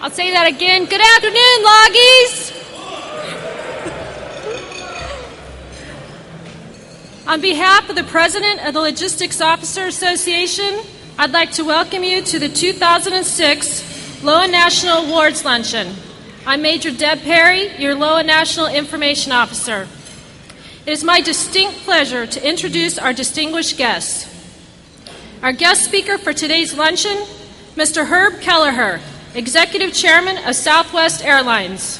I'll say that again. Good afternoon, Loggies. On behalf of the President of the Logistics Officer Association, I'd like to welcome you to the 2006 LOA National Awards Luncheon. I'm Major Deb Perry, your LOA National Information Officer. It is my distinct pleasure to introduce our distinguished guests. Our guest speaker for today's luncheon, Mr. Herb Kelleher, Executive Chairman of Southwest Airlines.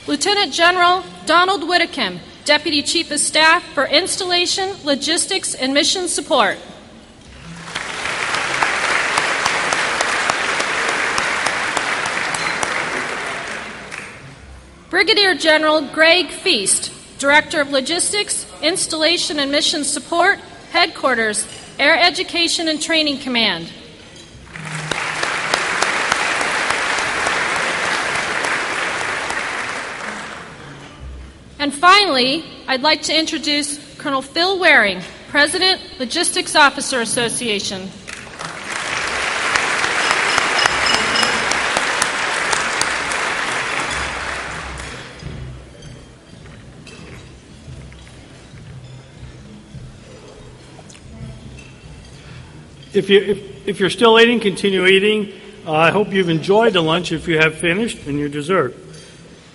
Lieutenant General Donald Whitcomb, Deputy Chief of Staff for Installation, Logistics, and Mission Support. Brigadier General Greg Feast, Director of Logistics, Installation, and Mission Support, Headquarters, Air Education and Training Command. And finally, I'd like to introduce Colonel Phil Waring, President, Logistics Officer Association. If you're still eating, continue eating. I hope you've enjoyed the lunch if you have finished and your dessert.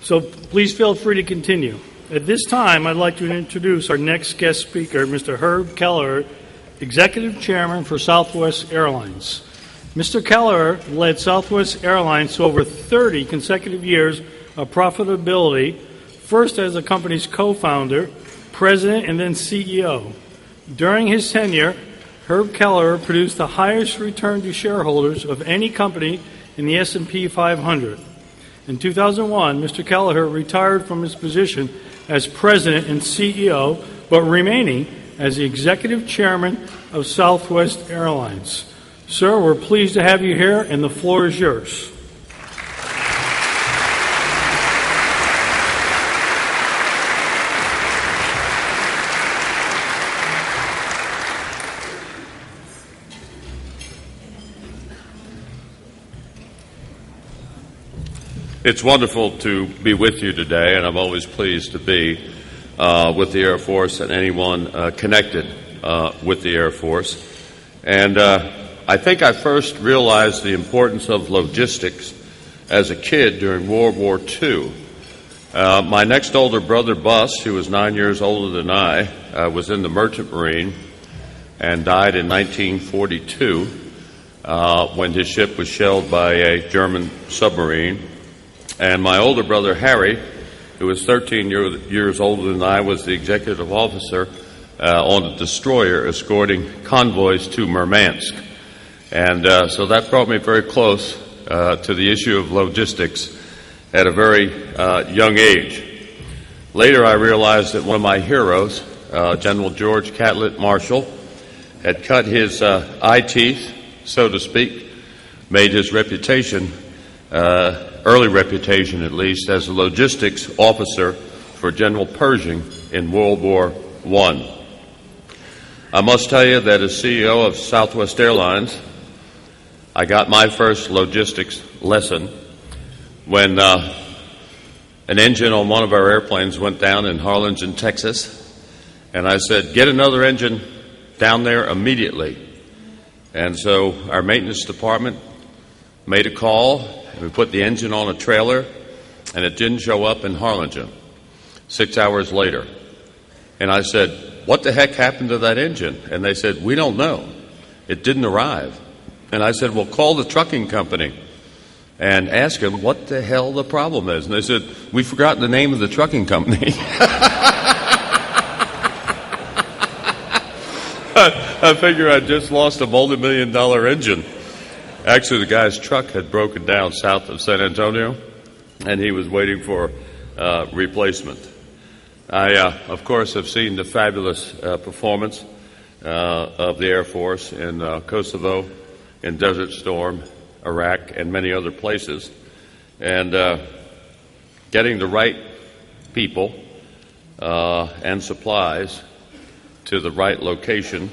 So please feel free to continue. At this time, I'd like to introduce our next guest speaker, Mr. Herb Kelleher, Executive Chairman for Southwest Airlines. Mr. Kelleher led Southwest Airlines to over 30 consecutive years of profitability, first as the company's co-founder, president, and then CEO. During his tenure, Herb Kelleher produced the highest return to shareholders of any company in the S&P 500. In 2001, Mr. Kelleher retired from his position as president and CEO, but remaining as the executive chairman of Southwest Airlines. Sir, we're pleased to have you here, and the floor is yours. It's wonderful to be with you today, and I'm always pleased to be with the Air Force and anyone connected with the Air Force. And I think I first realized the importance of logistics as a kid during World War II. My next older brother, Bus, who was 9 years older than I, was in the Merchant Marine and died in 1942 when his ship was shelled by a German submarine. And my older brother, Harry, who was 13 years older than I, was the executive officer on a destroyer escorting convoys to Murmansk. And so that brought me very close to the issue of logistics at a very young age. Later, I realized that one of my heroes, General George Catlett Marshall, had cut his eye teeth, so to speak, made his reputation early reputation at least, as a logistics officer for General Pershing in World War I. I must tell you that as CEO of Southwest Airlines, I got my first logistics lesson when an engine on one of our airplanes went down in Harlingen, Texas, and I said, "Get another engine down there immediately." And so our maintenance department made a call. We put the engine on a trailer, and it didn't show up in Harlingen 6 hours later. And I said, "What the heck happened to that engine?" And they said, "We don't know. It didn't arrive." And I said, "Well, call the trucking company and ask them what the hell the problem is." And they said, "We've forgotten the name of the trucking company." I figure I just lost a multi-million-dollar engine. Actually, the guy's truck had broken down south of San Antonio, and he was waiting for replacement. I, of course, have seen the fabulous performance of the Air Force in Kosovo, in Desert Storm, Iraq, and many other places. And getting the right people and supplies to the right location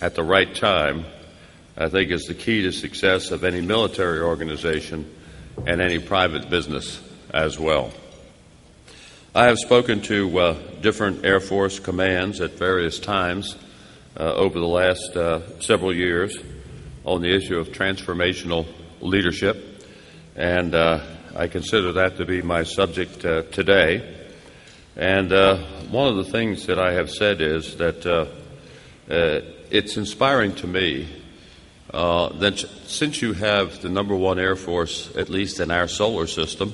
at the right time, I think is the key to success of any military organization and any private business as well. I have spoken to different Air Force commands at various times over the last several years on the issue of transformational leadership, and I consider that to be my subject today. And one of the things that I have said is that it's inspiring to me that since you have the number one Air Force, at least in our solar system,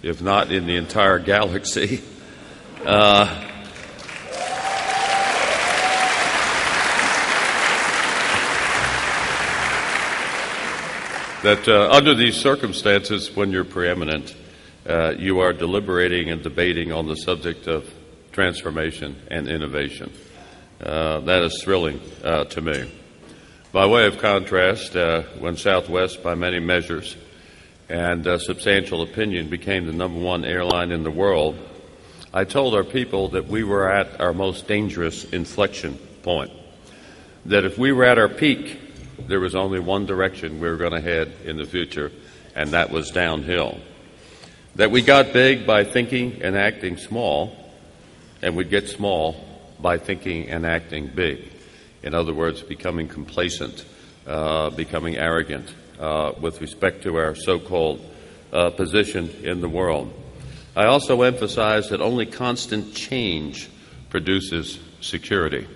if not in the entire galaxy, that under these circumstances, when you're preeminent, you are deliberating and debating on the subject of transformation and innovation. That is thrilling to me. By way of contrast, when Southwest, by many measures and substantial opinion, became the number one airline in the world, I told our people that we were at our most dangerous inflection point, that if we were at our peak, there was only one direction we were going to head in the future, and that was downhill. That we got big by thinking and acting small, and we'd get small by thinking and acting big. In other words, becoming complacent, becoming arrogant with respect to our so-called position in the world. I also emphasize that only constant change produces security.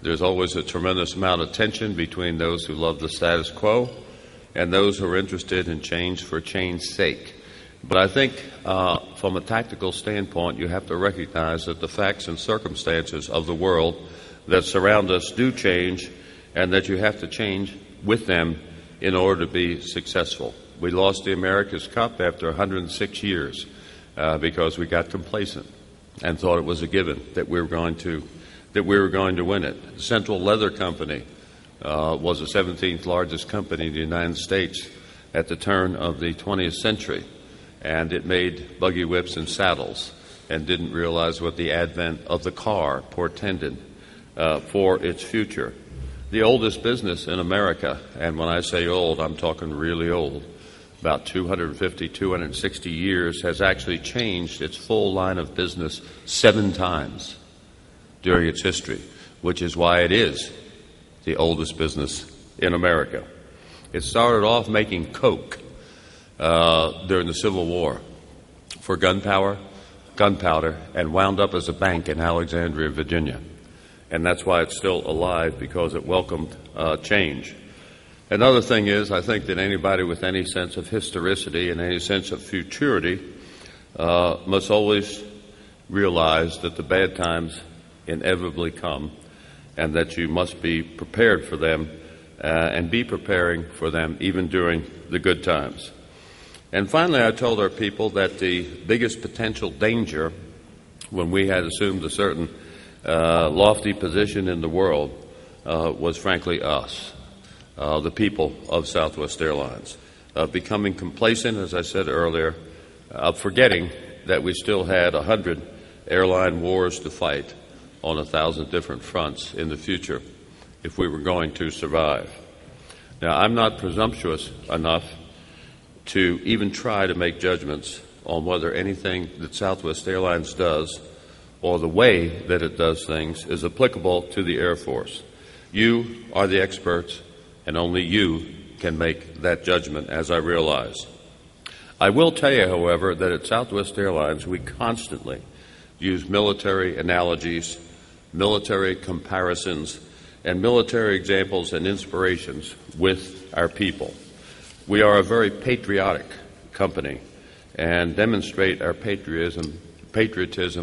There's always a tremendous amount of tension between those who love the status quo and those who are interested in change for change's sake. But I think from a tactical standpoint, you have to recognize that the facts and circumstances of the world that surround us do change, and that you have to change with them in order to be successful. We lost the America's Cup after 106 years because we got complacent and thought it was a given that we were going to win it. The Central Leather Company was the 17th largest company in the United States at the turn of the 20th century, and it made buggy whips and saddles and didn't realize what the advent of the car portended for its future. The oldest business in America, and when I say old, I'm talking really old, about 250, 260 years, has actually changed its full line of business 7 times during its history, which is why it is the oldest business in America. It started off making coke during the Civil War for gunpowder, and wound up as a bank in Alexandria, Virginia. And that's why it's still alive, because it welcomed change. Another thing is, I think that anybody with any sense of historicity and any sense of futurity must always realize that the bad times inevitably come, and that you must be prepared for them and be preparing for them even during the good times. And finally, I told our people that the biggest potential danger when we had assumed a certain lofty position in the world was frankly us, the people of Southwest Airlines, becoming complacent, as I said earlier, forgetting that we still had 100 airline wars to fight on 1,000 different fronts in the future if we were going to survive. Now, I'm not presumptuous enough to even try to make judgments on whether anything that Southwest Airlines does or the way that it does things is applicable to the Air Force. You are the experts, and only you can make that judgment, as I realize. I will tell you, however, that at Southwest Airlines we constantly use military analogies, military comparisons, and military examples and inspirations with our people. We are a very patriotic company and demonstrate our patriotism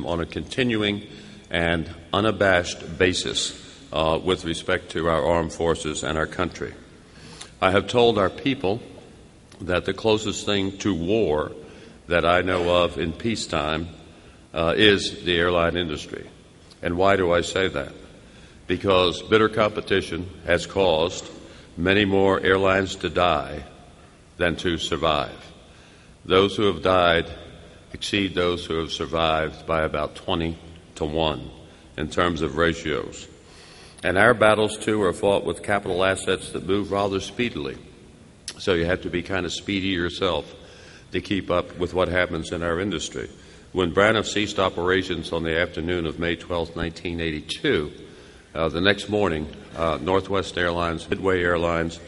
on a continuing and unabashed basis with respect to our armed forces and our country. I have told our people that the closest thing to war that I know of in peacetime is the airline industry. And why do I say that? Because bitter competition has caused many more airlines to die than to survive. Those who have died exceed those who have survived by about 20 to 1 in terms of ratios. And our battles, too, are fought with capital assets that move rather speedily. So you have to be kind of speedy yourself to keep up with what happens in our industry. When Braniff ceased operations on the afternoon of May 12, 1982, the next morning, Northwest Airlines, Midway Airlines,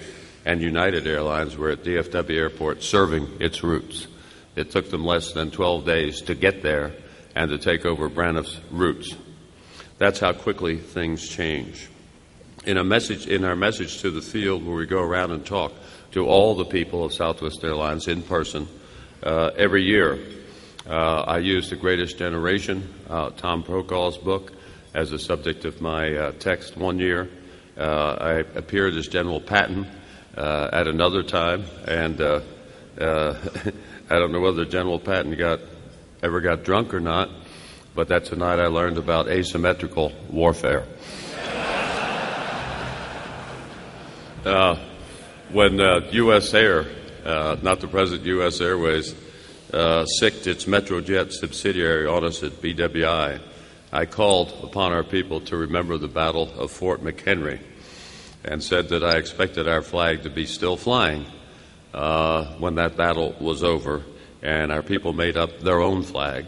and United Airlines were at DFW Airport serving its routes. It took them less than 12 days to get there and to take over Braniff's routes. That's how quickly things change. In our message to the field, where we go around and talk to all the people of Southwest Airlines in person every year, I use The Greatest Generation, Tom Brokaw's book, as the subject of my text one year. I appeared as General Patton at another time, and I don't know whether General Patton ever got drunk or not, but that tonight I learned about asymmetrical warfare. When U.S. Air, not the present U.S. Airways, sicked its Metrojet subsidiary on us at BWI, I called upon our people to remember the Battle of Fort McHenry and said that I expected our flag to be still flying when that battle was over, and our people made up their own flag,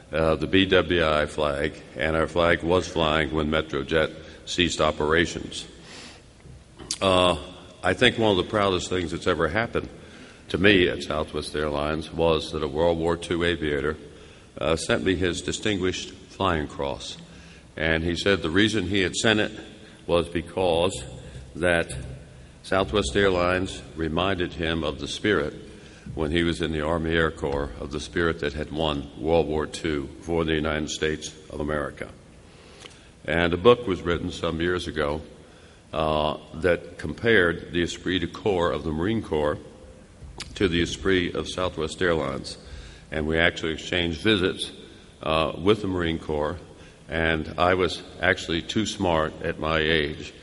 the BWI flag, and our flag was flying when Metrojet ceased operations. I think one of the proudest things that's ever happened to me at Southwest Airlines was that a World War II aviator sent me his Distinguished Flying Cross. And he said the reason he had sent it was because that Southwest Airlines reminded him of the spirit when he was in the Army Air Corps, of the spirit that had won World War II for the United States of America. And a book was written some years ago that compared the esprit de corps of the Marine Corps to the esprit of Southwest Airlines. And we actually exchanged visits with the Marine Corps, and I was actually too smart at my age,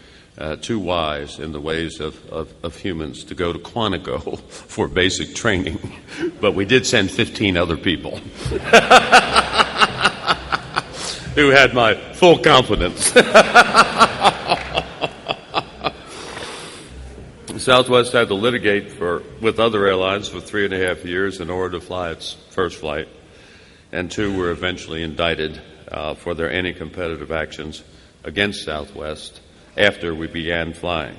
too wise in the ways of humans to go to Quantico for basic training. But we did send 15 other people who had my full confidence. Southwest had to litigate with other airlines for 3.5 years in order to fly its first flight, and 2 were eventually indicted for their anti-competitive actions against Southwest after we began flying.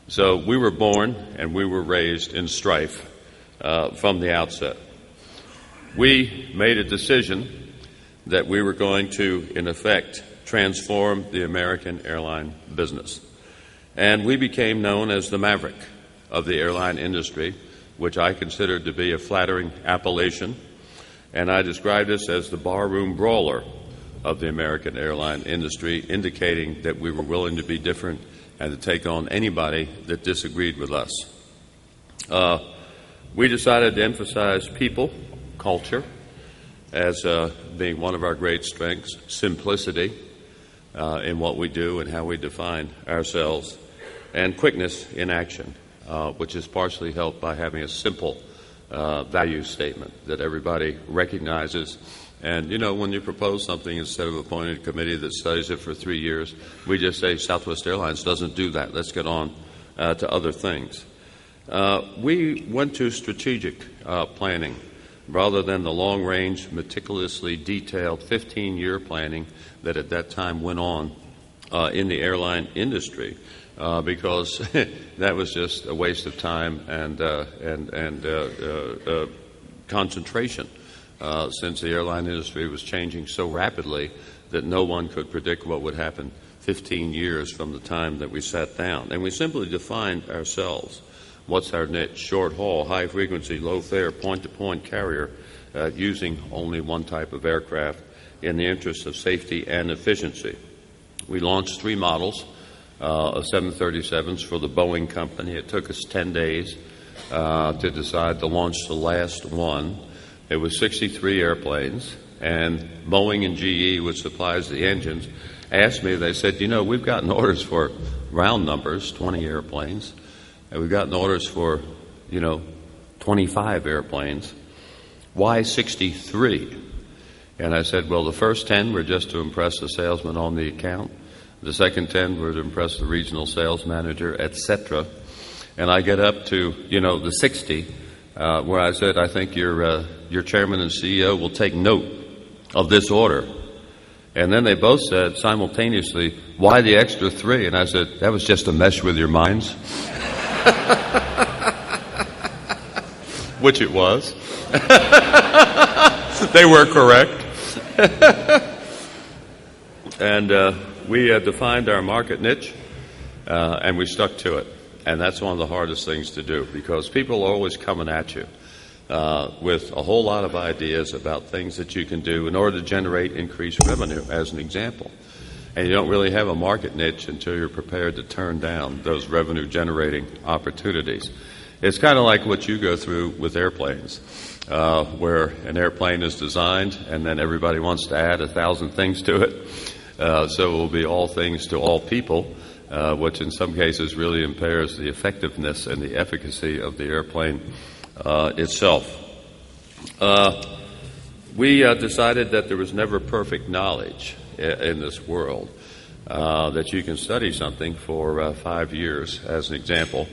So we were born and we were raised in strife from the outset. We made a decision that we were going to, in effect, transform the American airline business. And we became known as the Maverick of the airline industry, which I considered to be a flattering appellation. And I described us as the barroom brawler of the American airline industry, indicating that we were willing to be different and to take on anybody that disagreed with us. We decided to emphasize people, culture, as being one of our great strengths, simplicity in what we do and how we define ourselves, and quickness in action, which is partially helped by having a simple value statement that everybody recognizes. And, you know, when you propose something, instead of appointing a committee that studies it for 3 years, we just say Southwest Airlines doesn't do that. Let's get on to other things. We went to strategic planning rather than the long-range, meticulously detailed 15-year planning that at that time went on in the airline industry, because that was just a waste of time and concentration, since the airline industry was changing so rapidly that no one could predict what would happen 15 years from the time that we sat down. And we simply defined ourselves. What's our niche? Short haul, high frequency, low fare, point-to-point carrier, using only one type of aircraft in the interest of safety and efficiency. We launched 3 models of 737s for the Boeing company. It took us 10 days to decide to launch the last one. It was 63 airplanes, and Boeing and GE, which supplies the engines, asked me, they said, you know, we've gotten orders for round numbers, 20 airplanes, and we've gotten orders for, 25 airplanes. why 63? And I said, well, the first 10 were just to impress the salesman on the account. The second 10 were to impress the regional sales manager, etc. And I get up to, the 60, where I said, I think your chairman and CEO will take note of this order. And then they both said simultaneously, why the extra 3? And I said, that was just to mesh with your minds. Which it was. They were correct. And we defined our market niche, and we stuck to it. And that's one of the hardest things to do, because people are always coming at you with a whole lot of ideas about things that you can do in order to generate increased revenue, as an example. And you don't really have a market niche until you're prepared to turn down those revenue-generating opportunities. It's kind of like what you go through with airplanes, where an airplane is designed and then everybody wants to add 1,000 things to it. So it will be all things to all people, which in some cases really impairs the effectiveness and the efficacy of the airplane itself. We decided that there was never perfect knowledge in this world, that you can study something for 5 years, as an example.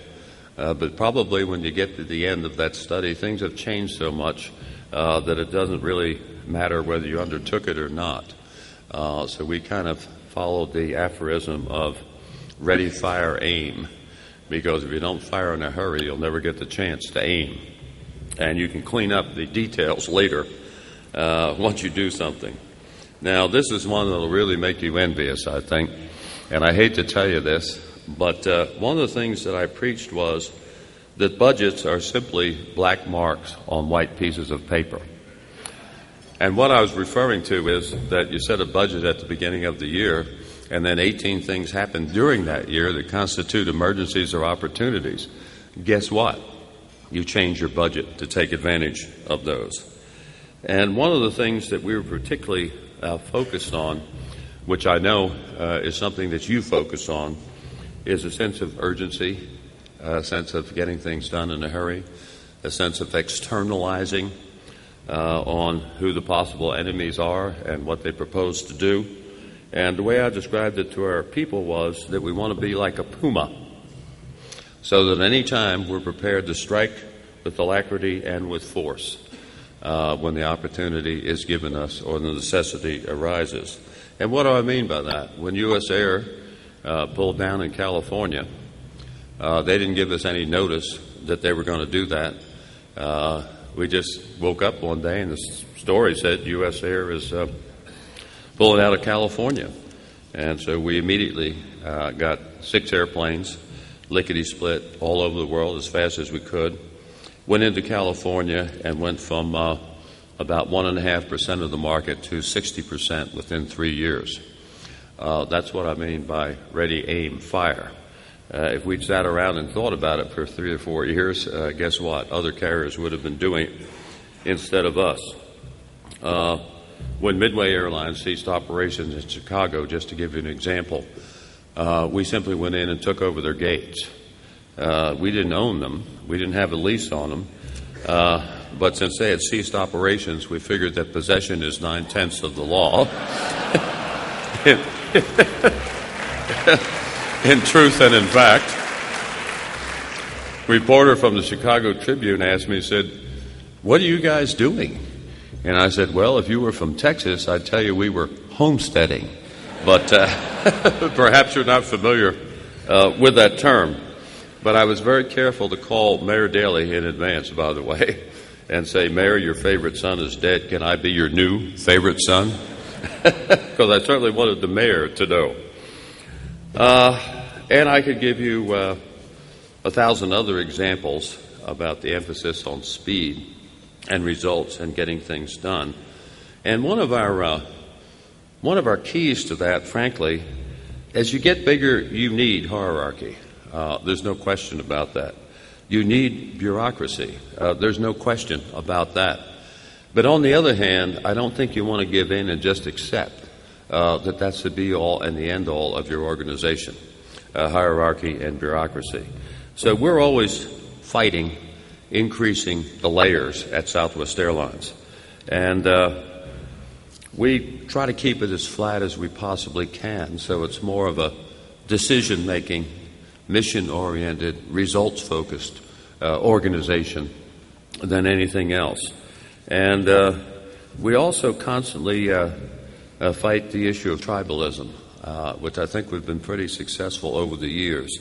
But probably when you get to the end of that study, things have changed so much that it doesn't really matter whether you undertook it or not. So we kind of followed the aphorism of ready, fire, aim, because if you don't fire in a hurry, you'll never get the chance to aim. And you can clean up the details later once you do something. Now, this is one that will really make you envious, I think. And I hate to tell you this, but one of the things that I preached was that budgets are simply black marks on white pieces of paper. And what I was referring to is that you set a budget at the beginning of the year, and then 18 things happen during that year that constitute emergencies or opportunities. Guess what? You change your budget to take advantage of those. And one of the things that we were particularly focused on, which I know is something that you focus on, is a sense of urgency, a sense of getting things done in a hurry, a sense of externalizing on who the possible enemies are and what they propose to do. And the way I described it to our people was that we want to be like a puma, so that any time we're prepared to strike with alacrity and with force when the opportunity is given us or the necessity arises. And what do I mean by that? When U.S. Air pulled down in California, they didn't give us any notice that they were going to do that. We just woke up one day and the story said U.S. Air is pulling out of California. And so we immediately got 6 airplanes, lickety-split, all over the world as fast as we could, went into California and went from about 1.5% of the market to 60% within 3 years. That's what I mean by ready, aim, fire. If we'd sat around and thought about it for 3 or 4 years, guess what? Other carriers would have been doing it instead of us. When Midway Airlines ceased operations in Chicago, just to give you an example, we simply went in and took over their gates. We didn't own them. We didn't have a lease on them. But since they had ceased operations, we figured that possession is 9/10 of the law. In truth and in fact, a reporter from the Chicago Tribune asked me, said, "What are you guys doing?" And I said, "Well, if you were from Texas, I'd tell you we were homesteading." But perhaps you're not familiar with that term. But I was very careful to call Mayor Daley in advance, by the way, and say, "Mayor, your favorite son is dead. Can I be your new favorite son?" Because I certainly wanted the mayor to know. And I could give you 1,000 other examples about the emphasis on speed and results and getting things done. And one of our keys to that, frankly, as you get bigger, you need hierarchy. There's no question about that. You need bureaucracy. There's no question about that. But on the other hand, I don't think you want to give in and just accept that that's the be-all and the end-all of your organization, hierarchy and bureaucracy. So we're always fighting increasing the layers at Southwest Airlines. And we try to keep it as flat as we possibly can, so it's more of a decision-making, mission-oriented, results-focused organization than anything else. And we also constantly fight the issue of tribalism, which I think we've been pretty successful over the years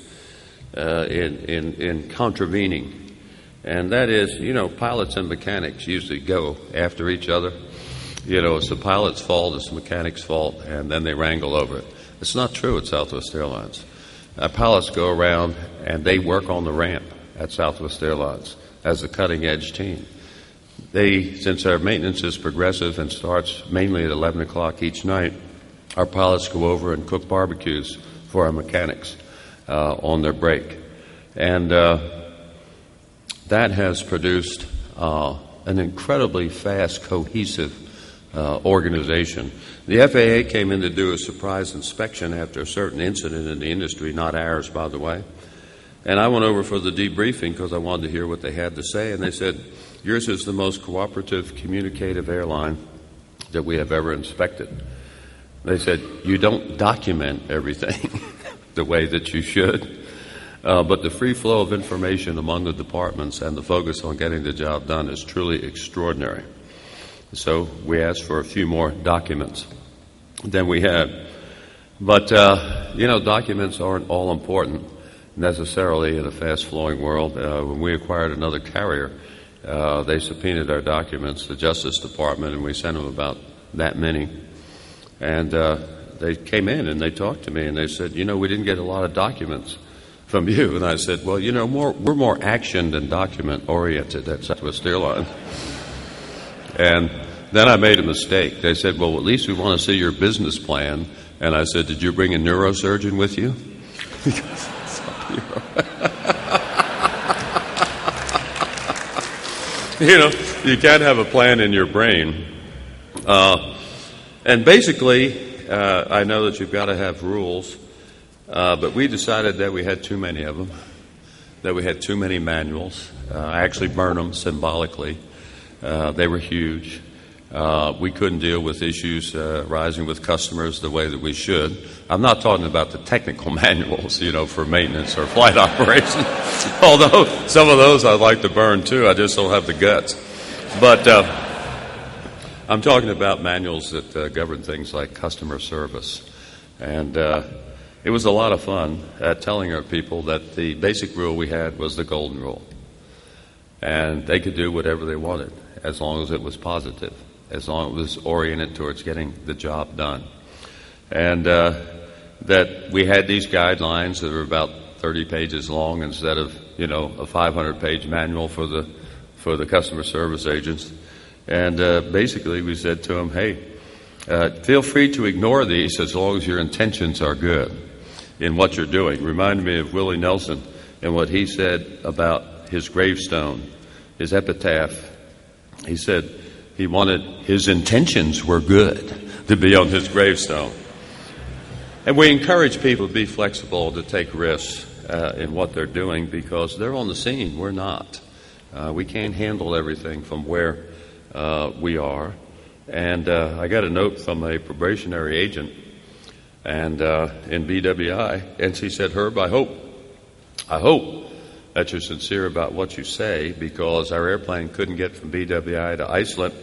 in contravening. And that is, pilots and mechanics usually go after each other. It's the pilot's fault, it's the mechanic's fault, and then they wrangle over it. It's not true at Southwest Airlines. Our pilots go around and they work on the ramp at Southwest Airlines as a cutting-edge team. Since our maintenance is progressive and starts mainly at 11 o'clock each night, our pilots go over and cook barbecues for our mechanics on their break. And that has produced an incredibly fast, cohesive organization. The FAA came in to do a surprise inspection after a certain incident in the industry, not ours, by the way. And I went over for the debriefing because I wanted to hear what they had to say. And they said, yours is the most cooperative, communicative airline that we have ever inspected. They said, you don't document everything the way that you should. But the free flow of information among the departments and the focus on getting the job done is truly extraordinary. So we asked for a few more documents than we had. But, documents aren't all important necessarily in a fast-flowing world. When we acquired another carrier, they subpoenaed our documents, the Justice Department, and we sent them about that many. And they came in and they talked to me and they said, we didn't get a lot of documents from you. And I said, well, we're more action than document-oriented at Southwest Airlines. And then I made a mistake. They said, well, at least we want to see your business plan. And I said, did you bring a neurosurgeon with you? You can't have a plan in your brain. And basically, I know that you've got to have rules, but we decided that we had too many of them, that we had too many manuals. I actually burned them symbolically. They were huge. We couldn't deal with issues rising with customers the way that we should. I'm not talking about the technical manuals, for maintenance or flight operation, although some of those I'd like to burn too. I just don't have the guts. But I'm talking about manuals that govern things like customer service. And it was a lot of fun telling our people that the basic rule we had was the golden rule. And they could do whatever they wanted as long as it was positive, as long as it was oriented towards getting the job done. And that we had these guidelines that were about 30 pages long instead of, a 500-page manual for the customer service agents. And basically we said to them, hey, feel free to ignore these as long as your intentions are good in what you're doing. Reminded me of Willie Nelson and what he said about his gravestone, his epitaph. He said he wanted his intentions were good to be on his gravestone. And we encourage people to be flexible, to take risks in what they're doing because they're on the scene. We're not. We can't handle everything from where we are. And I got a note from a probationary agent and in BWI, and she said, Herb, I hope that you're sincere about what you say because our airplane couldn't get from BWI to Islip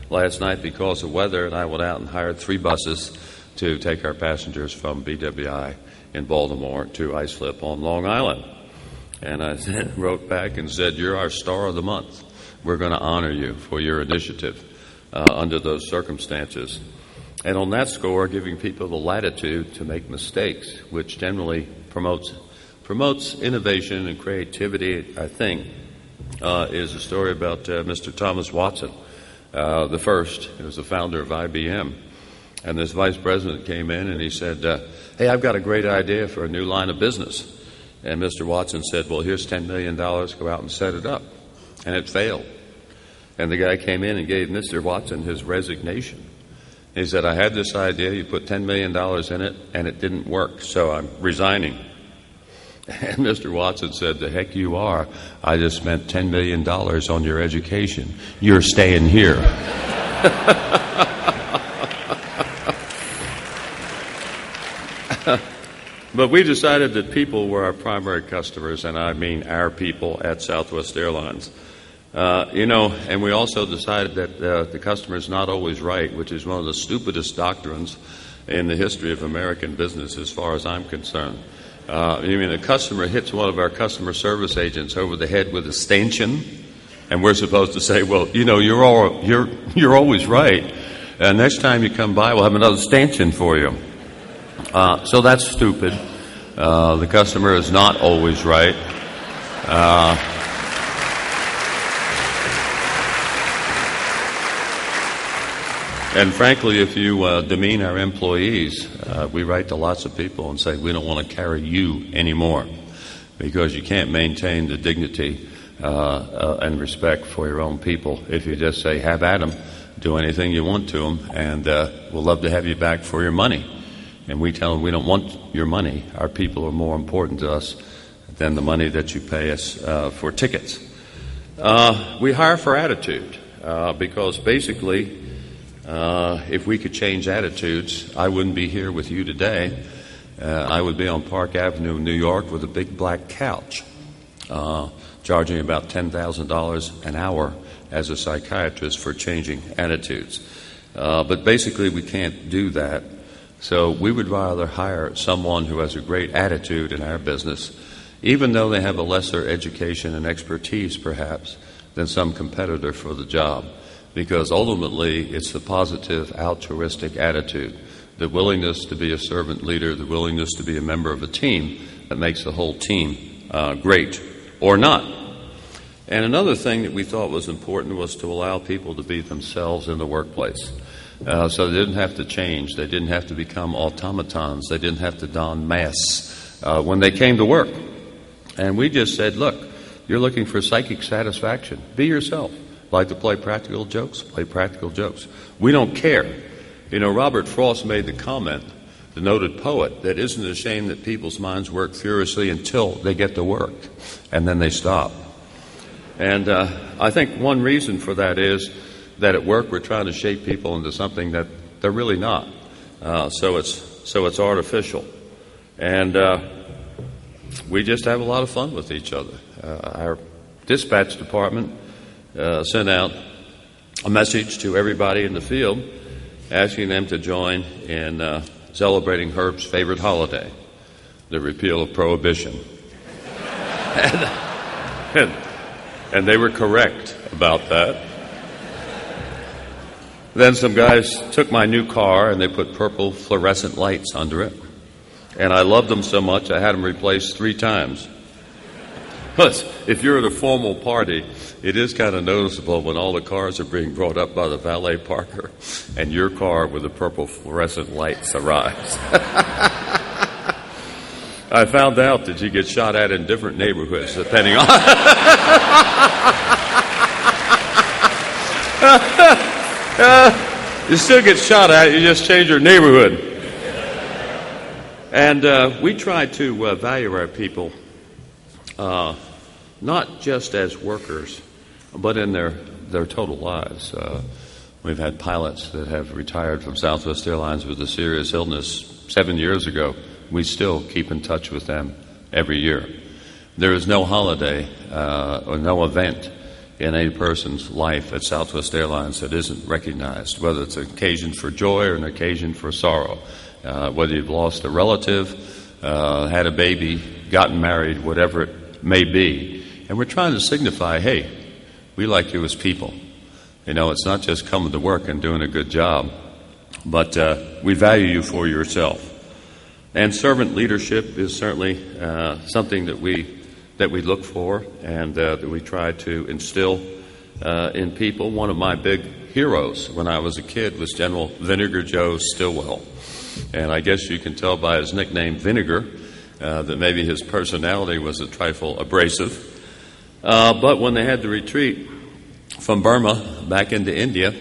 last night because of weather, and I went out and hired 3 buses to take our passengers from BWI in Baltimore to Islip on Long Island. And I wrote back and said, you're our star of the month. We're going to honor you for your initiative under those circumstances. And on that score, giving people the latitude to make mistakes, which generally promotes innovation and creativity, I think, is a story about Mr. Thomas Watson, the first. He was the founder of IBM. And this vice president came in and he said, hey, I've got a great idea for a new line of business. And Mr. Watson said, well, here's $10 million. Go out and set it up. And it failed. And the guy came in and gave Mr. Watson his resignation. He said, I had this idea. You put $10 million in it, and it didn't work, so I'm resigning. And Mr. Watson said, the heck you are. I just spent $10 million on your education. You're staying here. But we decided that people were our primary customers, and I mean our people at Southwest Airlines. And we also decided that the customer is not always right, which is one of the stupidest doctrines in the history of American business as far as I'm concerned. The customer hits one of our customer service agents over the head with a stanchion, and we're supposed to say, well, you're always right. Next time you come by, we'll have another stanchion for you. So that's stupid. The customer is not always right. And frankly, if you demean our employees, we write to lots of people and say, we don't want to carry you anymore because you can't maintain the dignity and respect for your own people if you just say, have at them, do anything you want to them, and we'll love to have you back for your money. And we tell them we don't want your money. Our people are more important to us than the money that you pay us for tickets. We hire for attitude because basically if we could change attitudes, I wouldn't be here with you today. I would be on Park Avenue in New York with a big black couch, charging about $10,000 an hour as a psychiatrist for changing attitudes. But basically we can't do that. So we would rather hire someone who has a great attitude in our business, even though they have a lesser education and expertise, perhaps, than some competitor for the job. Because ultimately, it's the positive, altruistic attitude, the willingness to be a servant leader, the willingness to be a member of a team that makes the whole team great, or not. And another thing that we thought was important was to allow people to be themselves in the workplace. So they didn't have to change. They didn't have to become automatons. They didn't have to don masks when they came to work. And we just said, look, you're looking for psychic satisfaction. Be yourself. Like to play practical jokes? Play practical jokes. We don't care. Robert Frost made the comment, the noted poet, that isn't it a shame that people's minds work furiously until they get to work, and then they stop. And I think one reason for that is that at work we're trying to shape people into something that they're really not. So it's artificial. And we just have a lot of fun with each other. Our dispatch department sent out a message to everybody in the field asking them to join in celebrating Herb's favorite holiday, the repeal of Prohibition. And they were correct about that. Then some guys took my new car and they put purple fluorescent lights under it. And I loved them so much I had them replaced 3 times. But if you're at a formal party, it is kind of noticeable when all the cars are being brought up by the valet parker and your car with the purple fluorescent lights arrives. I found out that you get shot at in different neighborhoods depending on... You still get shot at, you just change your neighborhood. And we try to value our people not just as workers, but in their total lives. We've had pilots that have retired from Southwest Airlines with a serious illness 7 years ago. We still keep in touch with them every year. There is no holiday or no event in a person's life at Southwest Airlines that isn't recognized, whether it's an occasion for joy or an occasion for sorrow, whether you've lost a relative, had a baby, gotten married, whatever it may be. And we're trying to signify, hey, we like you as people. It's not just coming to work and doing a good job, but we value you for yourself. And servant leadership is certainly something that we look for and that we try to instill in people. One of my big heroes when I was a kid was General Vinegar Joe Stilwell. And I guess you can tell by his nickname, Vinegar, that maybe his personality was a trifle abrasive. But when they had to retreat from Burma back into India,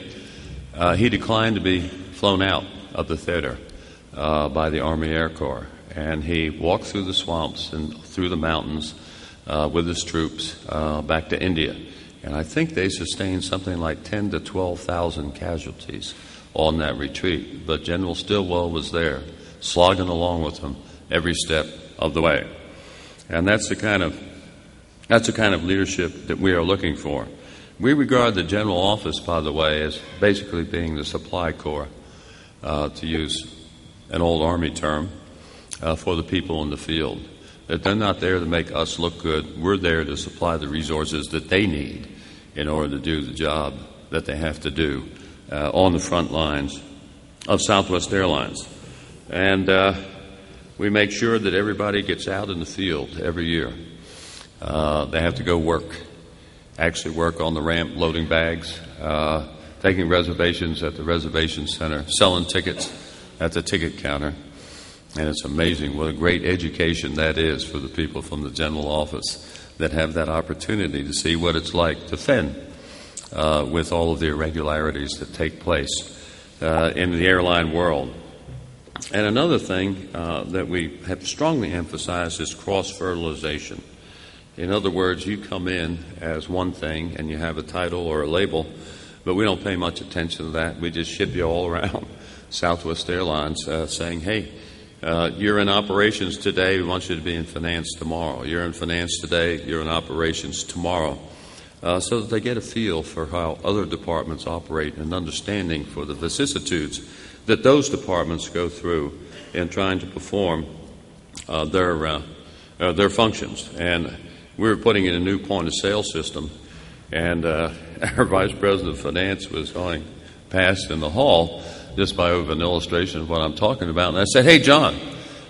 he declined to be flown out of the theater by the Army Air Corps. And he walked through the swamps and through the mountains with his troops back to India. And I think they sustained something like 10 to 12,000 casualties on that retreat. But General Stilwell was there, slogging along with them every step of the way. And that's the kind of leadership that we are looking for. We regard the General Office, by the way, as basically being the supply corps, to use an old Army term, for the people in the field. That they're not there to make us look good. We're there to supply the resources that they need in order to do the job that they have to do on the front lines of Southwest Airlines. And we make sure that everybody gets out in the field every year. They have to go actually work on the ramp, loading bags, taking reservations at the reservation center, selling tickets at the ticket counter. And it's amazing what a great education that is for the people from the General Office that have that opportunity to see what it's like to fend with all of the irregularities that take place in the airline world. And another thing that we have strongly emphasized is cross-fertilization. In other words, you come in as one thing and you have a title or a label, but we don't pay much attention to that. We just ship you all around Southwest Airlines saying, hey, you're in operations today, we want you to be in finance tomorrow. You're in finance today, you're in operations tomorrow. So that they get a feel for how other departments operate and understanding for the vicissitudes that those departments go through in trying to perform their functions. And we were putting in a new point-of-sale system, and our Vice President of Finance was going past in the hall just by way of an illustration of what I'm talking about. And I said, hey, John,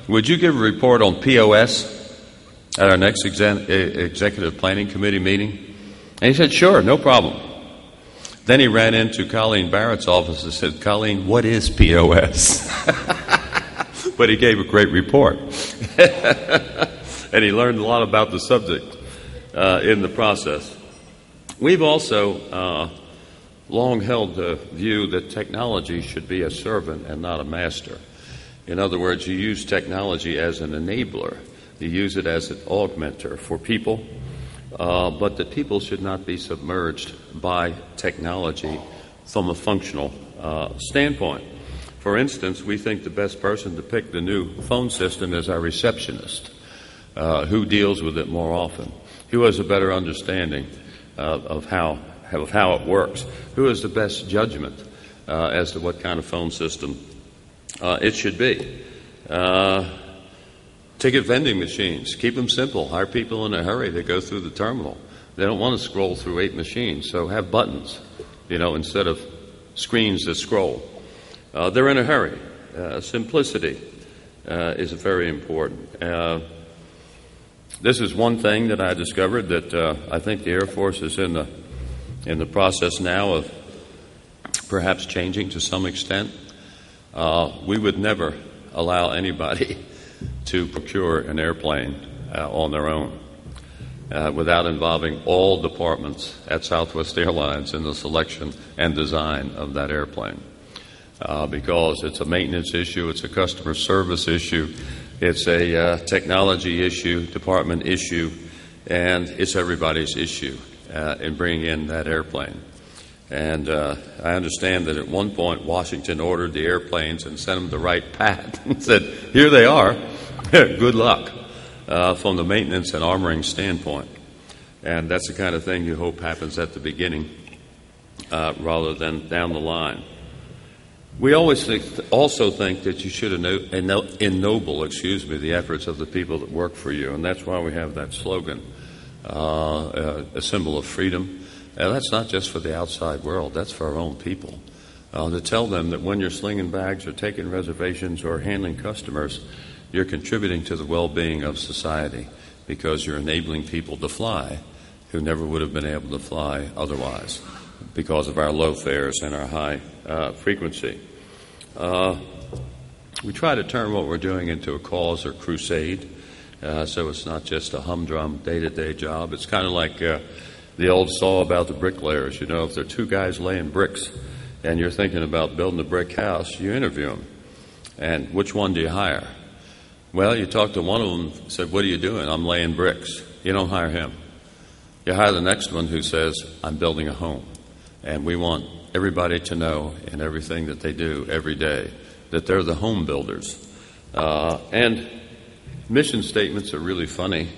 would you give a report on POS at our next Executive Planning Committee meeting? And he said, sure, no problem. Then he ran into Colleen Barrett's office and said, Colleen, what is POS? But he gave a great report. And he learned a lot about the subject in the process. We've also long held the view that technology should be a servant and not a master. In other words, you use technology as an enabler. You use it as an augmenter for people, but the people should not be submerged by technology from a functional standpoint. For instance, we think the best person to pick the new phone system is our receptionist, who deals with it more often, who has a better understanding of how it works, who has the best judgment as to what kind of phone system it should be. Ticket vending machines, keep them simple. Hire people in a hurry to go through the terminal. They don't want to scroll through 8 machines, so have buttons, instead of screens that scroll. They're in a hurry. Simplicity is very important. This is one thing that I discovered that I think the Air Force is in the process now of perhaps changing to some extent. We would never allow anybody to procure an airplane on their own without involving all departments at Southwest Airlines in the selection and design of that airplane. Because it's a maintenance issue, it's a customer service issue, it's a technology issue, department issue, and it's everybody's issue in bringing in that airplane. And I understand that at one point Washington ordered the airplanes and sent them to Wright Pat and said, here they are, good luck, from the maintenance and armoring standpoint. And that's the kind of thing you hope happens at the beginning rather than down the line. We always also think that you should ennoble the efforts of the people that work for you, and that's why we have that slogan, a symbol of freedom. And that's not just for the outside world, that's for our own people. To tell them that when you're slinging bags or taking reservations or handling customers, you're contributing to the well-being of society because you're enabling people to fly who never would have been able to fly otherwise because of our low fares and our high frequency. We try to turn what we're doing into a cause or crusade, so it's not just a humdrum day-to-day job. It's kind of like the old saw about the bricklayers. If there are 2 guys laying bricks and you're thinking about building a brick house, you interview them. And which one do you hire? Well, you talk to one of them, said, what are you doing? I'm laying bricks. You don't hire him. You hire the next one who says, I'm building a home. And we want everybody to know in everything that they do every day that they're the home builders. And mission statements are really funny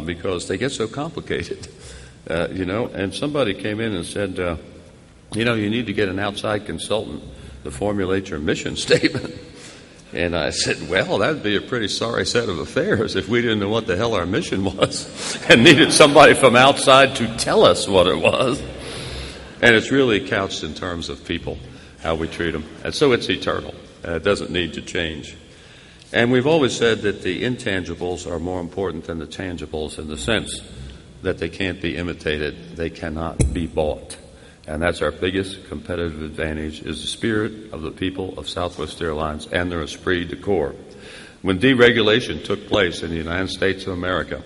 because they get so complicated, And somebody came in and said, you need to get an outside consultant to formulate your mission statement. And I said, well, that would be a pretty sorry set of affairs if we didn't know what the hell our mission was and needed somebody from outside to tell us what it was. And it's really couched in terms of people, how we treat them. And so it's eternal. It doesn't need to change. And we've always said that the intangibles are more important than the tangibles in the sense that they can't be imitated. They cannot be bought. And that's our biggest competitive advantage is the spirit of the people of Southwest Airlines and their esprit de corps. When deregulation took place in the United States of America,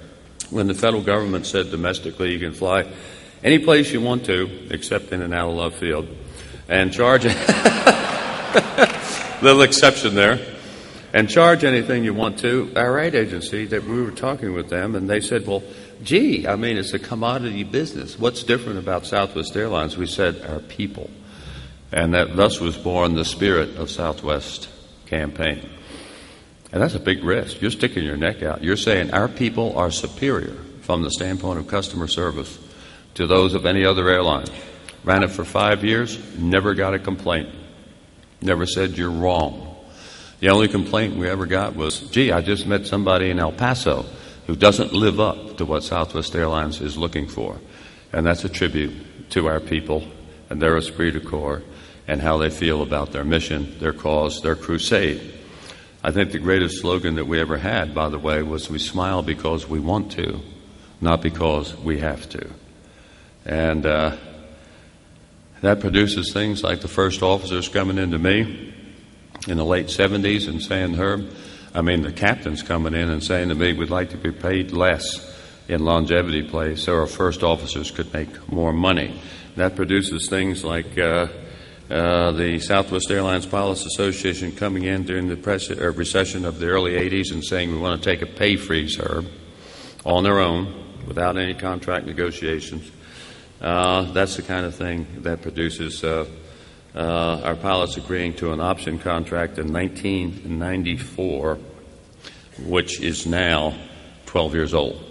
when the federal government said domestically you can fly any place you want to except in and out of love field and charge little exception there, and charge anything you want to, our aid agency, that we were talking with them, and they said, well, gee, it's a commodity business. What's different about Southwest Airlines? We said, our people. And that thus was born the Spirit of Southwest campaign. And that's a big risk. You're sticking your neck out. You're saying our people are superior from the standpoint of customer service to those of any other airline. Ran it for 5 years, never got a complaint. Never said you're wrong. The only complaint we ever got was, gee, I just met somebody in El Paso who doesn't live up to what Southwest Airlines is looking for. And that's a tribute to our people and their esprit de corps and how they feel about their mission, their cause, their crusade. I think the greatest slogan that we ever had, by the way, was we smile because we want to, not because we have to. And that produces things like the first officers coming into me in the late 70s and saying, Herb, the captain's coming in and saying to me, we'd like to be paid less in longevity pay so our first officers could make more money. That produces things like the Southwest Airlines Pilots Association coming in during the recession of the early 80s and saying we want to take a pay freeze, Herb, on their own, without any contract negotiations. That's the kind of thing that produces our pilots agreeing to an option contract in 1994, which is now 12 years old,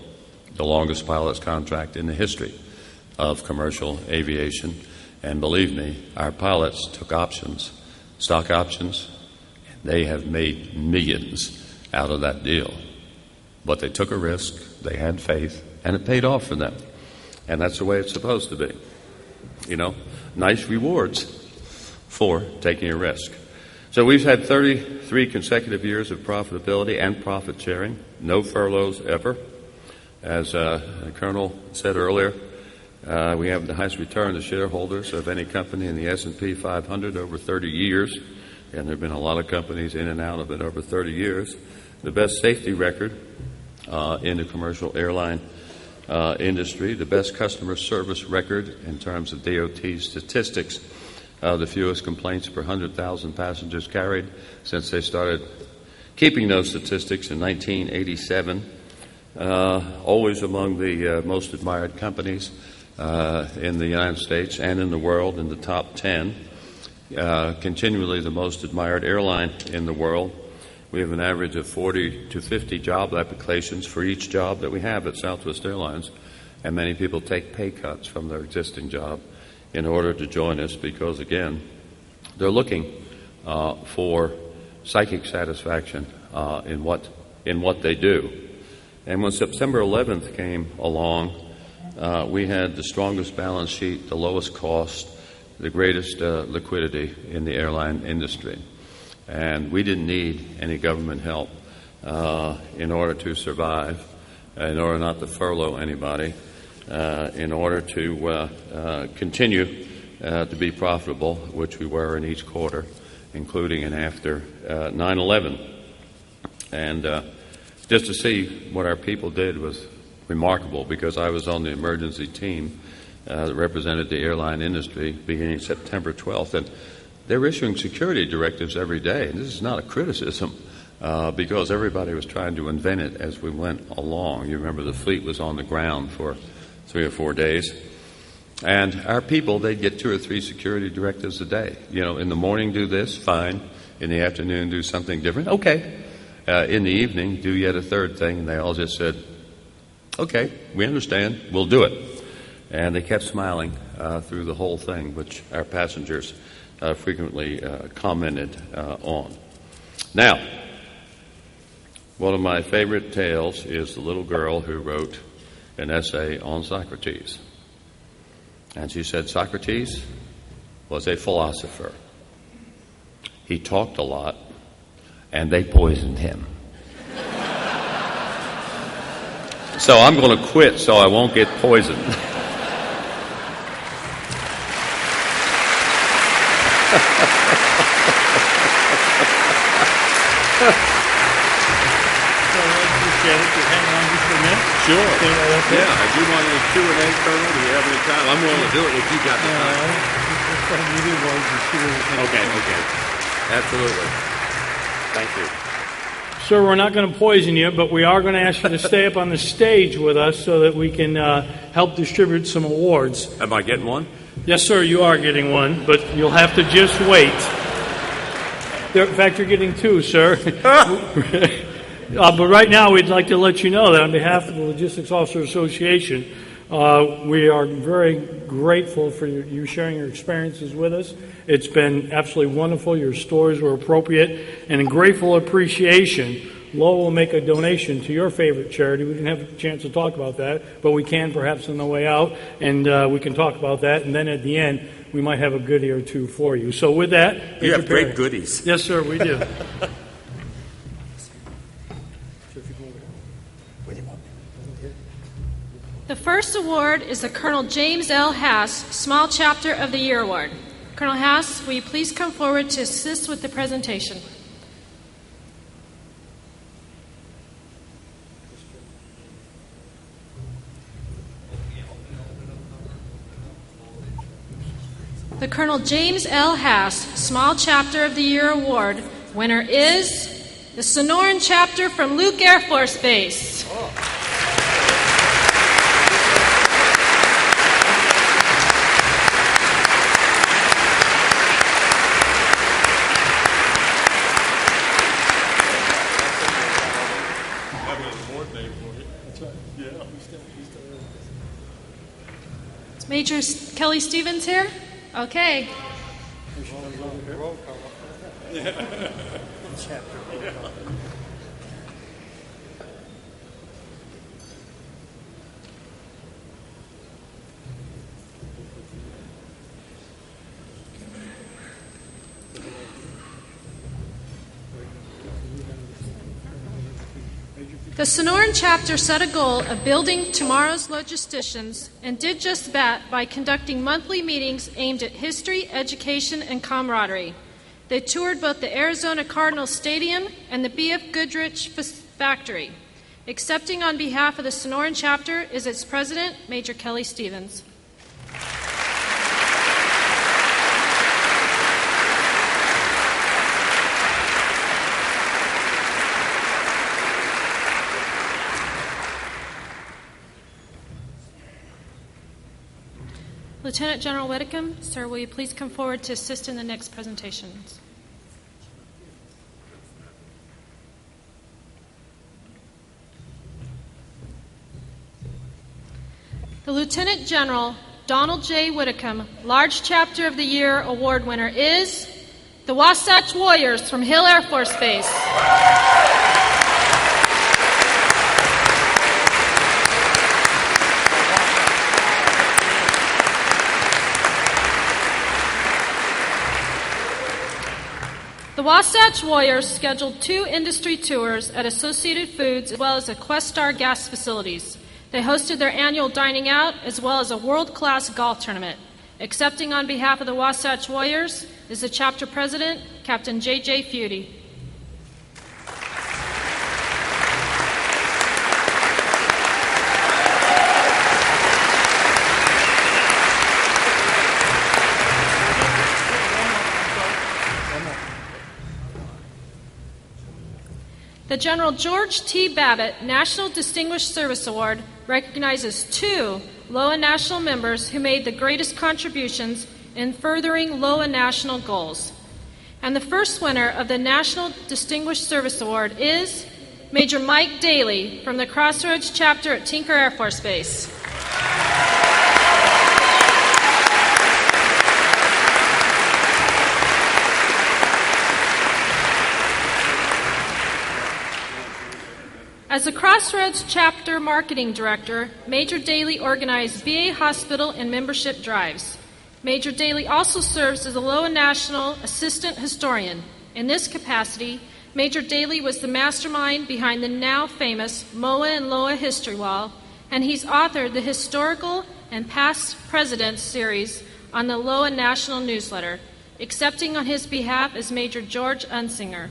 the longest pilots contract in the history of commercial aviation. And believe me, our pilots took options, stock options, and they have made millions out of that deal. But they took a risk, they had faith, and it paid off for them. And that's the way it's supposed to be. Nice rewards for taking a risk. So we've had 33 consecutive years of profitability and profit sharing, no furloughs ever. As the Colonel said earlier, we have the highest return to shareholders of any company in the S&P 500 over 30 years, and there have been a lot of companies in and out of it over 30 years. The best safety record in the commercial airline industry, the best customer service record in terms of DOT statistics, the fewest complaints per 100,000 passengers carried since they started keeping those statistics in 1987. Always among the most admired companies in the United States and in the world, in the top 10. Continually the most admired airline in the world. We have an average of 40 to 50 job applications for each job that we have at Southwest Airlines, and many people take pay cuts from their existing job in order to join us because, again, they're looking for psychic satisfaction in what they do. And when September 11th came along, we had the strongest balance sheet, the lowest cost, the greatest liquidity in the airline industry. And we didn't need any government help in order to survive, in order not to furlough anybody, in order to continue to be profitable, which we were in each quarter, including and after 9/11. And just to see what our people did was remarkable, because I was on the emergency team that represented the airline industry beginning September 12th. And they're issuing security directives every day. And this is not a criticism because everybody was trying to invent it as we went along. You remember the fleet was on the ground for 3 or 4 days. And our people, they'd get 2 or 3 security directives a day. In the morning do this, fine. In the afternoon do something different, okay. In the evening do yet a third thing, and they all just said, okay, we understand, we'll do it. And they kept smiling through the whole thing, which our passengers frequently commented on. Now, one of my favorite tales is the little girl who wrote an essay on Socrates. And she said Socrates was a philosopher. He talked a lot, and they poisoned him. So I'm going to quit so I won't get poisoned. Sure. Yeah, I do want a Q&A, Colonel. Do we have any time? I'm willing to do it if you got the time. Okay. Absolutely. Thank you. Sir, we're not going to poison you, but we are going to ask you to stay up on the stage with us so that we can help distribute some awards. Am I getting one? Yes, sir, you are getting one, but you'll have to just wait. In fact, you're getting 2, sir. But right now, we'd like to let you know that on behalf of the Logistics Officer Association, we are very grateful for you sharing your experiences with us. It's been absolutely wonderful. Your stories were appropriate. And in grateful appreciation, LOA will make a donation to your favorite charity. We didn't have a chance to talk about that, but we can perhaps on the way out, and we can talk about that. And then at the end, we might have a goodie or 2 for you. So with that... You have great goodies. Yes, sir, we do. The first award is the Colonel James L. Haas Small Chapter of the Year Award. Colonel Haas, will you please come forward to assist with the presentation? The Colonel James L. Haas Small Chapter of the Year Award winner is the Sonoran Chapter from Luke Air Force Base. Is Major Kelly Stevens here? Okay. The Sonoran chapter set a goal of building tomorrow's logisticians and did just that by conducting monthly meetings aimed at history, education, and camaraderie. They toured both the Arizona Cardinals Stadium and the B.F. Goodrich factory. Accepting on behalf of the Sonoran chapter is its president, Major Kelly Stevens. Lieutenant General Whitcomb, sir, will you please come forward to assist in the next presentations? The Lieutenant General Donald J. Whitcomb Large Chapter of the Year Award winner is the Wasatch Warriors from Hill Air Force Base. The Wasatch Warriors scheduled 2 industry tours at Associated Foods as well as Questar gas facilities. They hosted their annual dining out as well as a world-class golf tournament. Accepting on behalf of the Wasatch Warriors is the chapter president, Captain J.J. Feudy. The General George T. Babbitt National Distinguished Service Award recognizes 2 LOA National members who made the greatest contributions in furthering LOA National goals. And the first winner of the National Distinguished Service Award is Major Mike Daly from the Crossroads Chapter at Tinker Air Force Base. As the Crossroads Chapter Marketing Director, Major Daly organized VA hospital and membership drives. Major Daly also serves as a LOA National Assistant Historian. In this capacity, Major Daly was the mastermind behind the now famous MOA and LOA History Wall, and he's authored the Historical and Past Presidents series on the LOA National Newsletter. Accepting on his behalf is Major George Unsinger.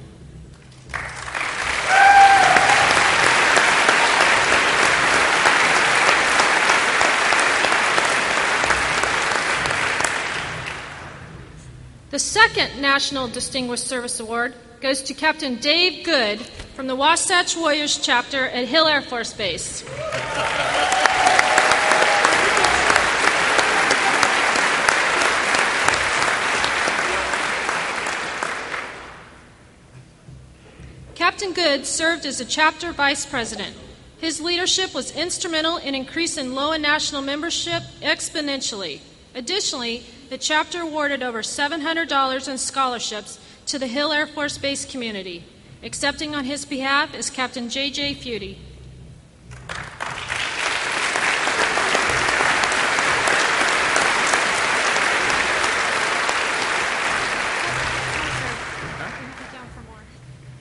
The second National Distinguished Service Award goes to Captain Dave Good from the Wasatch Warriors chapter at Hill Air Force Base. Captain Good served as a chapter vice president. His leadership was instrumental in increasing LOA National membership exponentially. Additionally, the chapter awarded over $700 in scholarships to the Hill Air Force Base community. Accepting on his behalf is Captain J.J. Feudy.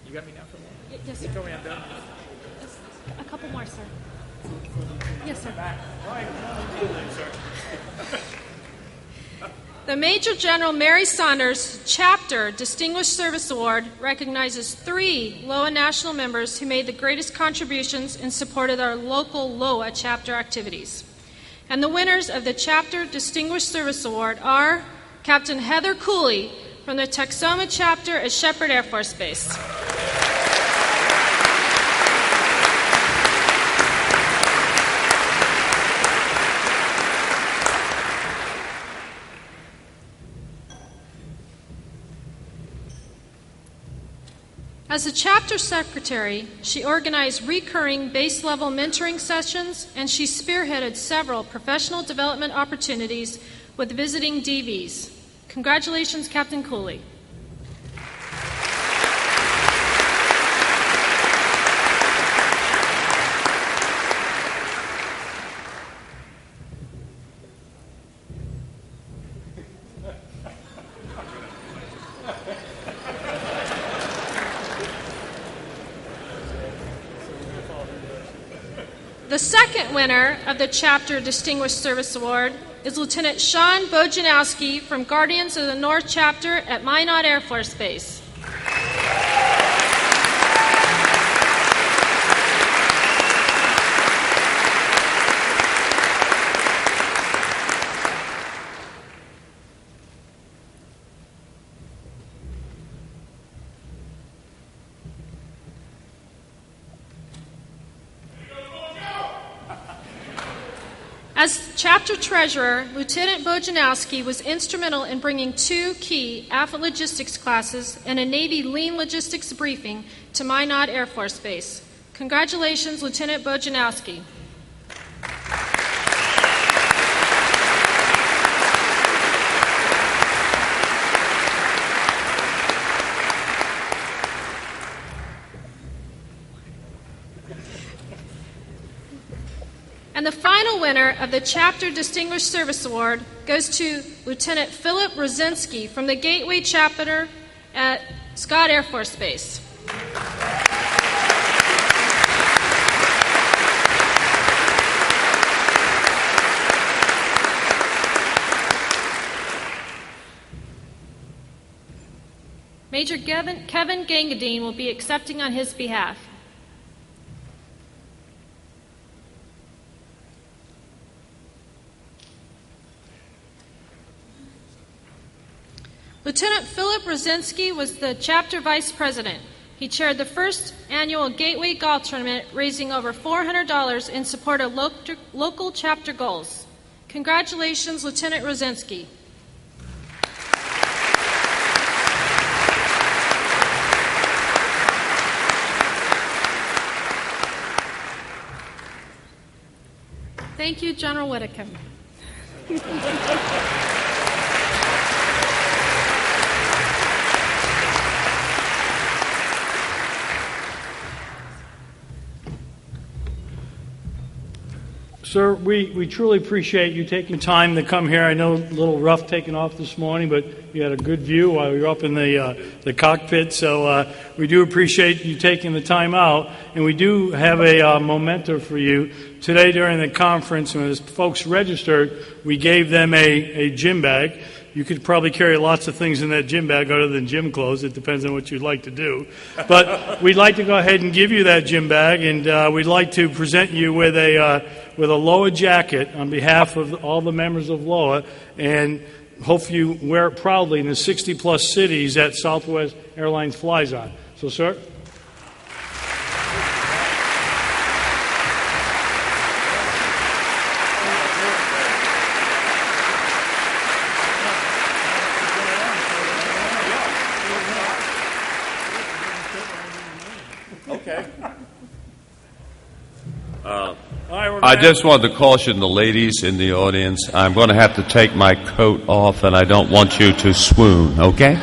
You got me down for more? Yes, sir. You told me I'm done. A couple more, sir. Yes, sir. The Major General Mary Saunders Chapter Distinguished Service Award recognizes 3 LOA National members who made the greatest contributions in support of our local LOA chapter activities. And the winners of the Chapter Distinguished Service Award are Captain Heather Cooley from the Texoma Chapter at Shepherd Air Force Base. As a chapter secretary, she organized recurring base-level mentoring sessions, and she spearheaded several professional development opportunities with visiting DVs. Congratulations, Captain Cooley. The second winner of the Chapter Distinguished Service Award is Lieutenant Sean Bojanowski from Guardians of the North Chapter at Minot Air Force Base. As chapter treasurer, Lieutenant Bojanowski was instrumental in bringing 2 key AFA logistics classes and a Navy lean logistics briefing to Minot Air Force Base. Congratulations, Lieutenant Bojanowski. And the final winner of the Chapter Distinguished Service Award goes to Lieutenant Philip Rosinski from the Gateway Chapter at Scott Air Force Base. Major Kevin Gangadine will be accepting on his behalf. Lieutenant Philip Rosinski was the chapter vice president. He chaired the first annual Gateway Golf Tournament, raising over $400 in support of local chapter goals. Congratulations, Lieutenant Rosinski. Thank you, General Whitcomb. Sir, we truly appreciate you taking time to come here. I know a little rough taking off this morning, but you had a good view while you were up in the cockpit. So we do appreciate you taking the time out. And we do have a memento for you. Today during the conference, when as folks registered, we gave them a gym bag. You could probably carry lots of things in that gym bag other than gym clothes. It depends on what you'd like to do. But we'd like to go ahead and give you that gym bag, and we'd like to present you with a LOA jacket on behalf of all the members of LOA, and hope you wear it proudly in the 60-plus cities that Southwest Airlines flies on. So, sir? I just want to caution the ladies in the audience. I'm going to have to take my coat off, and I don't want you to swoon, okay?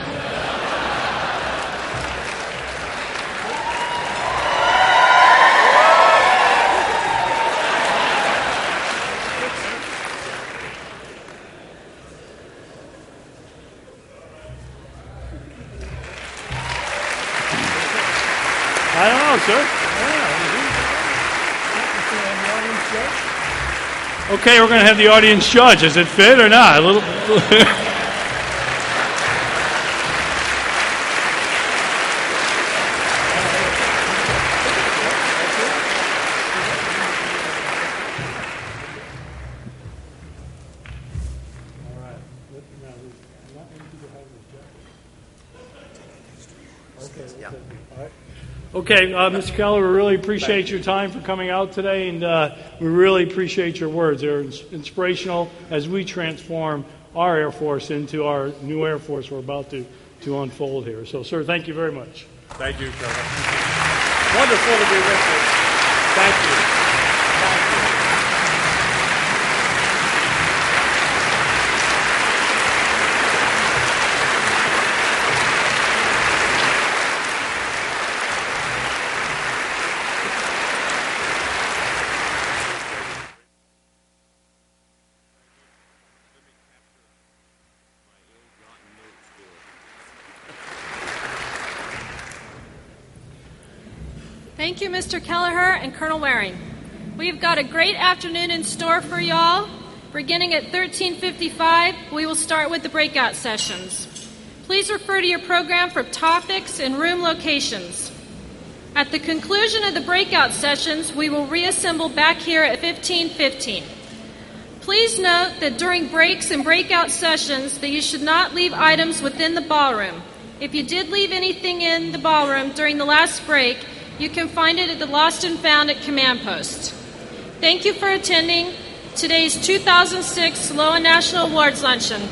I don't know, sir. Okay, we're going to have the audience judge. Does it fit or not? A little. Okay, Mr. Keller, we really appreciate your time for coming out today, and we really appreciate your words. They're inspirational as we transform our Air Force into our new Air Force we're about to unfold here. So, sir, thank you very much. Thank you, Keller. Wonderful to be with you. Thank you. Thank you, Mr. Kelleher and Colonel Waring. We've got a great afternoon in store for y'all. Beginning at 13:55, we will start with the breakout sessions. Please refer to your program for topics and room locations. At the conclusion of the breakout sessions, we will reassemble back here at 15:15. Please note that during breaks and breakout sessions that you should not leave items within the ballroom. If you did leave anything in the ballroom during the last break, you can find it at the Lost and Found at Command Post. Thank you for attending today's 2006 LOA National Awards Luncheon.